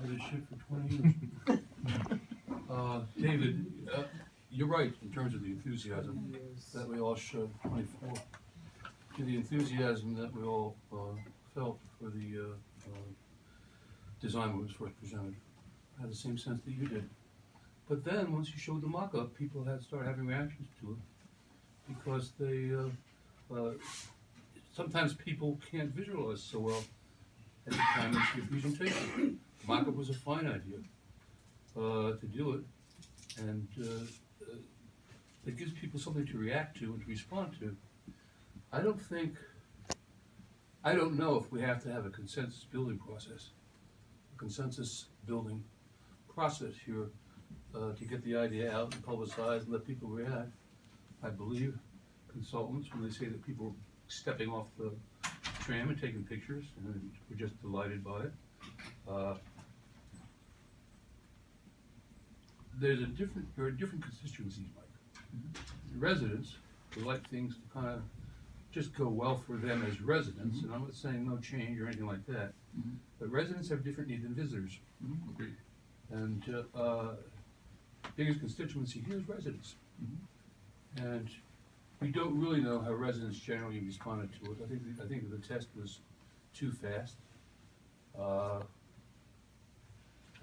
For this shit for 20 years. David, you're right in terms of the enthusiasm that we all showed, 24. To the enthusiasm that we all felt for the design when it was first presented. I had the same sense that you did. But then, once you showed the mock-up, people had started having reactions to it because they, sometimes people can't visualize so well at the time of your presentation. The mock-up was a fine idea to do it, and it gives people something to react to and to respond to. I don't know if we have to have a consensus building process, here to get the idea out and publicize and let people react. I believe consultants, when they say that people are stepping off the tram and taking pictures, and we're just delighted by it. There are different constituencies, Mike. The residents who like things to kind of just go well for them as residents, and I'm not saying no change or anything like that, but residents have different needs than visitors. Agreed. And biggest constituency here is residents. And we don't really know how residents generally responded to it. I think the test was too fast. I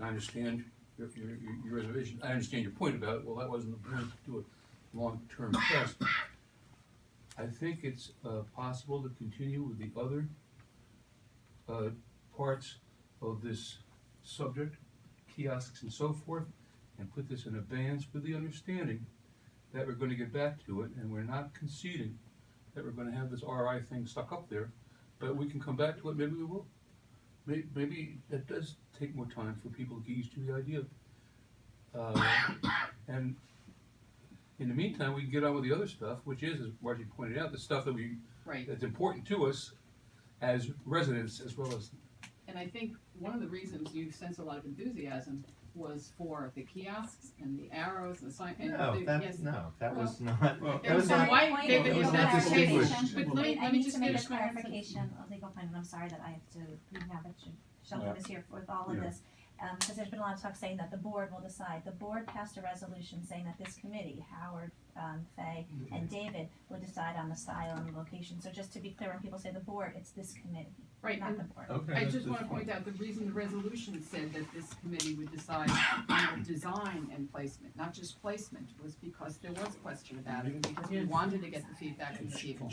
understand your reservation. I understand your point about it. Well, that wasn't the point to do a long-term test. I think it's possible to continue with the other parts of this subject, kiosks and so forth, and put this in abeyance with the understanding that we're going to get back to it, and we're not conceding that we're going to have this RI thing stuck up there, but we can come back to it. Maybe we will. Maybe that does take more time for people to get used to the idea. And in the meantime, we can get on with the other stuff, which is, as Margie pointed out, the stuff that that's important to us as residents as well as. And I think one of the reasons you sense a lot of enthusiasm was for the kiosks and the arrows and the sign. And that was not. Well, that was so not. why, David, was is not that the case? distinguished. But I me need just to make a finish my answer. clarification, a legal point, and I'm sorry that I have to, we have it, Sheldon is here with all of this. Because there's been a lot of talk saying that the board will decide. The board passed a resolution saying that this committee, Howard, Fay, and David, would decide on the style and the location. So just to be clear, when people say the board, it's this committee, Right, not and the board. Okay, I that's just a want to good point out the reason the resolution said that this committee would decide on the design and placement, not just placement, was because there was question about it, because we wanted to get the feedback from the people.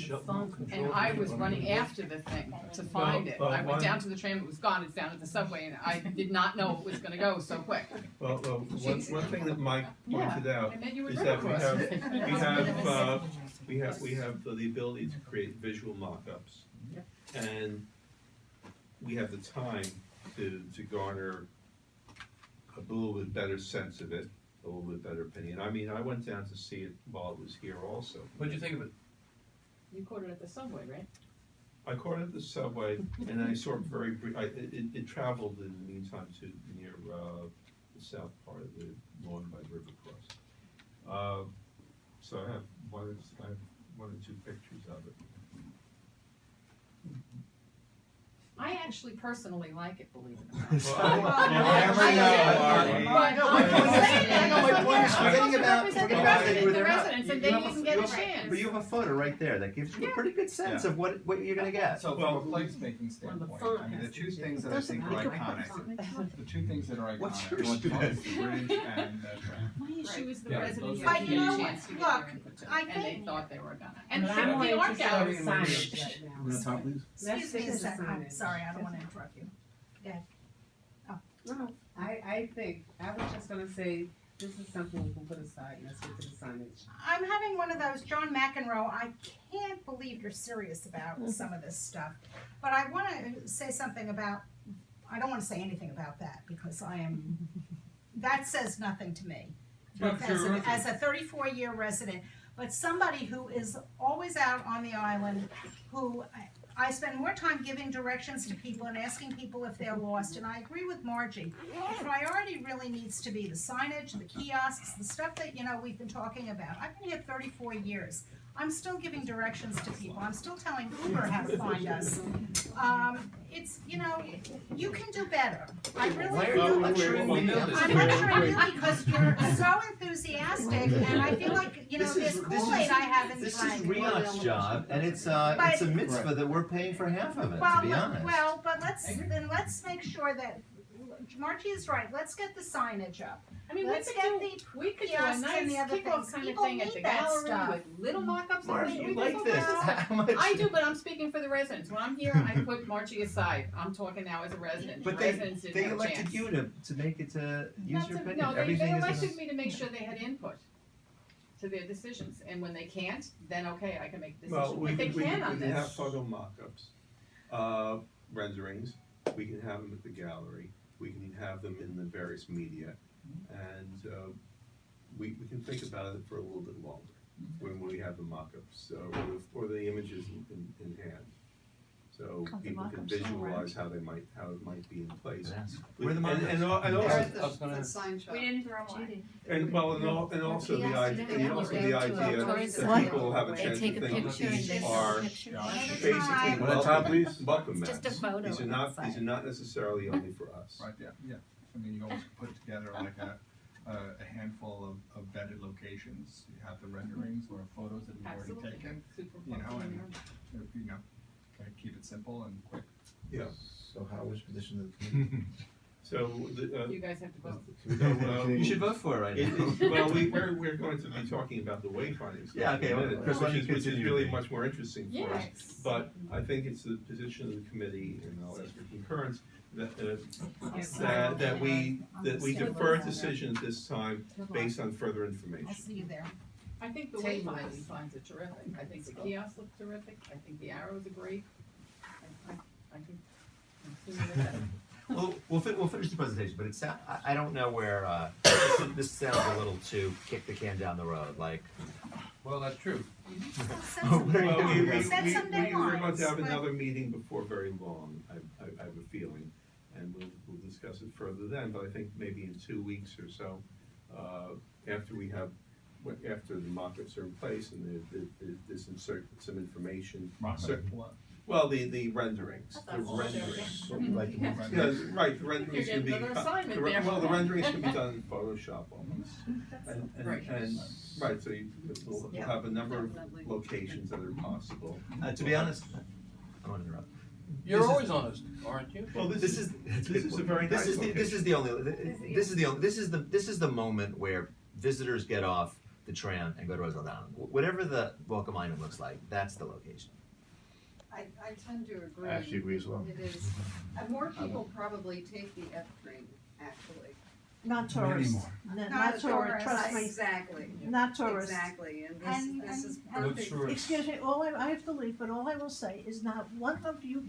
And I was running after the thing to find it. I went down to the tram, it was gone, it's down at the subway, and I did not know it was gonna go so quick. Well, one thing that Mike pointed out And then you would is run that across. we have the ability to create visual mock-ups. And we have the time to garner a little bit better sense of it, a little bit better opinion. I mean, I went down to see it while it was here also. What did you think of it? You caught it at the subway, right? I caught it at the subway, and I saw it very brief. It traveled in the meantime to near the south part of the lawn by River Cross. So I have one or two pictures of it. I actually personally like it, believe it or not. My point is forgetting about The residents, and they didn't get a chance. But you have a photo right there that gives you a pretty good sense of what you're gonna get. So from a placemaking standpoint, I mean, the two things that I think are iconic, the two things that are What's iconic, yours North Point today? is the bridge and the tram. My issue is the Yeah, residents those are didn't the get two. a chance to get their input to it, and they thought they were gonna. And But I'm more the art interested gallery. in signage right now. You want top, please? Let's Excuse me a fix the second, I'm signage. sorry, I don't wanna interrupt you. No, I think, I was just gonna say, this is something we can put aside, and let's get to the signage. I'm having one of those, John McEnroe, I can't believe you're serious about some of this stuff. But I wanna say something about, I don't wanna say anything about that, because that says nothing to me. Both as a 34-year resident, but somebody who is always out on the island, who I spend more time giving directions to people and asking people if they're lost, and I agree with Margie. The priority really needs to be the signage, the kiosks, the stuff that, we've been talking about. I've been here 34 years. I'm still giving directions to people, I'm still telling Uber how to find us. It's, you know, you can do better, I really Why are feel. you lecturing me? I'm lecturing you because you're so enthusiastic, and I feel like, you know, this Kool-Aid I haven't This is drank. RIOC's job, and it's a mitzvah that we're paying for half of it, to be honest. Well, but let's make sure that, Margie is right, let's get the signage up. I mean, Let's get the we could do a kiosks nice and the other kickoff things. kind of People thing at need the that gallery stuff. with little mock-ups and Margie, things. you We like could this? go out. How much? I do, but I'm speaking for the residents. When I'm here, I put Margie aside. I'm talking now as a resident. But The residents didn't they have a elected chance. you to make it to use Not your to- opinion. No, they Everything is elected me to make sure they had input to their decisions, and when they can't, then okay, I can make a Well, decision. we If they can can on have this. photo mock-ups, renderings, we can have them at the gallery, we can have them in the various media, and, we can think about it for a little bit longer when we have the mock-ups, or the images in hand. So Cause the people can mock-ups don't work. visualize how it might be in place. Yes. Where are the And mock-ups? also, I was gonna, We didn't throw one. and also the idea, that What? people will have a They chance to take a think picture and these they are picture. basically One at a time, please. welcome Just a mats. photo These are outside. not necessarily only for us. Right, yeah. I mean, you always put together like a handful of vetted locations. You have the renderings or photos that you've already Absolutely. taken, Super you know, fun. and, try to keep it simple and quick. Yeah. So how was position of the committee? So, You guys have to vote. You should vote for it right now. well, we're going to be talking about the wayfinding stuff Yeah, okay, in a well, minute, Chris, why don't you which is continue? really much more interesting for us. Yes. But I think it's the position of the committee, and I'll ask for concurrence, Yes. that we defer decisions this time based on further I'll information. see you there. I think the wayfinding signs are terrific. I think the kiosks look terrific. I think the arrows are great. I think, I'm seeing it better. Well, we'll finish the presentation, but it's, I don't know where, this sounds a little too kick the can down the road, like. well, that's true. Oh, where are Well, you we, Set some we're going deadlines, to have but- another meeting before very long, I have a feeling, and we'll discuss it further then, but I think maybe in 2 weeks or so, after the mock-ups are in place and there's some information. Well, the renderings, the renderings. Like, Yeah, right, the renderings can be, You're getting another assignment there. well, the renderings can be done in Photoshop almost. Right. And, right, so we'll Yeah, have a number of definitely. locations that are possible. To be honest, I want to interrupt. You're This is- always honest, aren't you? Well, This is a very nice location. this is the moment where visitors get off the tram and go to Roosevelt Island. Whatever the welcome island looks like, that's the location. I tend to agree. I actually agree as well. It is, more people probably take the F train, actually. Not tourists. Not tourists, trust me, Exactly, not tourists. exactly, and this is And- Good perfect. source. Excuse me, I have to leave, but all I will say is not one of you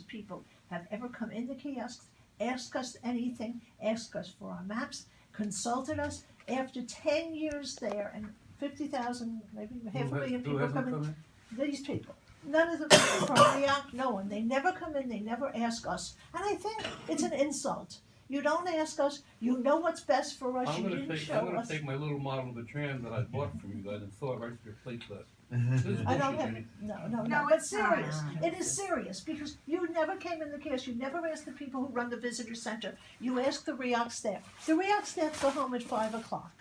people have ever come in the kiosks, asked us anything, asked us for our maps, consulted us. After 10 years there and 50,000, maybe half a million Who people hasn't come in, come in? these people. None of them from RIOC, no one. They never come in, they never ask us. And I think it's an insult. You don't ask us, you know what's best for us, I'm you gonna didn't take, show I'm gonna us. take my little model of a tram that I bought from you guys and throw it right to your plate glass. This is I don't bullshit, have, Jenny. no, No, but it's not. serious. It is serious because you never came in the kiosks, you never asked the people who run the visitor center. You asked the RIOC staff. The RIOC staff go home at 5 o'clock.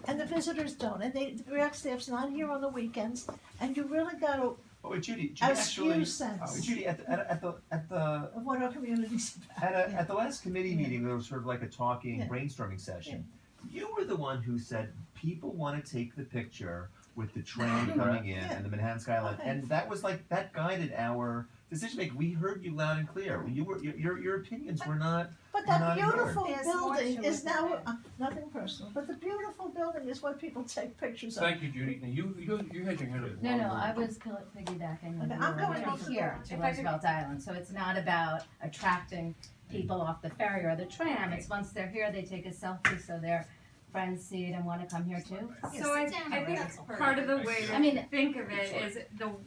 And the visitors don't, and the RIOC staff's not here on the weekends, and you really gotta, Oh, wait, Judy as actually, few sense Judy, at the of what our community's about. at the last committee meeting, there was sort of like a talking, Yeah. brainstorming session. You were the one who said people want to take the picture with the train coming in and the Manhattan skyline, Okay. and that was like that guided our decision making. We heard you loud and clear. Your opinions were not. But Not that ignored. beautiful There's more building to is it now, than that. nothing personal, but the beautiful building is what people take pictures of. Thank you, Judy. Now, you had your hand up. No, I was piggybacking. Okay, I'm going over off the here board. to Roosevelt Island, so it's not about attracting people off the ferry or the tram. It's once they're here, they take a selfie so their friends see it and want to come here too. So I think part of the way I mean, to think of it is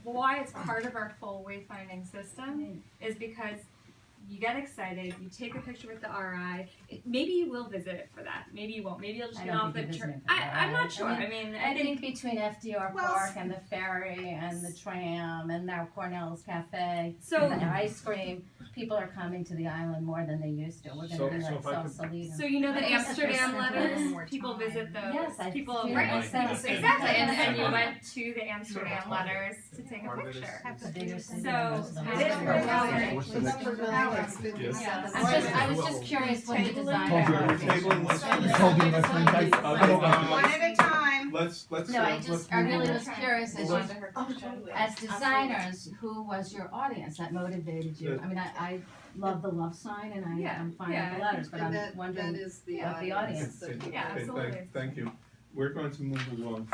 why it's part of our full wayfinding system is because you get excited, you take a picture with the RI. Maybe you will visit it for that. Maybe you won't. Maybe you'll just I get don't off the think it train. is meant for I'm that. not sure. I mean, I think between FDR Well, Park and the ferry and the tram and now Cornell's Cafe So- and the ice cream, people are coming to the island more than they used to. We're So- gonna be so like if I could- Sausalito. So you know the I guess that's Amsterdam just letters, more people time. visit those. Yes, I people feel right. like that. Exactly, and you went to the Amsterdam letters to take a Part of it is- picture. It's a bigger city So, than most of them. it is for Howard. What's the next? Yeah. I was just curious what the design Told you, we're was. tabling this. I told you my friend died. One at a time. Let's, No, I let's just, I move really on. was curious as designers, who was your audience that motivated you? I mean, I love the love sign and I'm fine with the letters, but And I'm that wondering is the what the audience. Okay, Yeah, okay, absolutely. thank you. We're going to move along.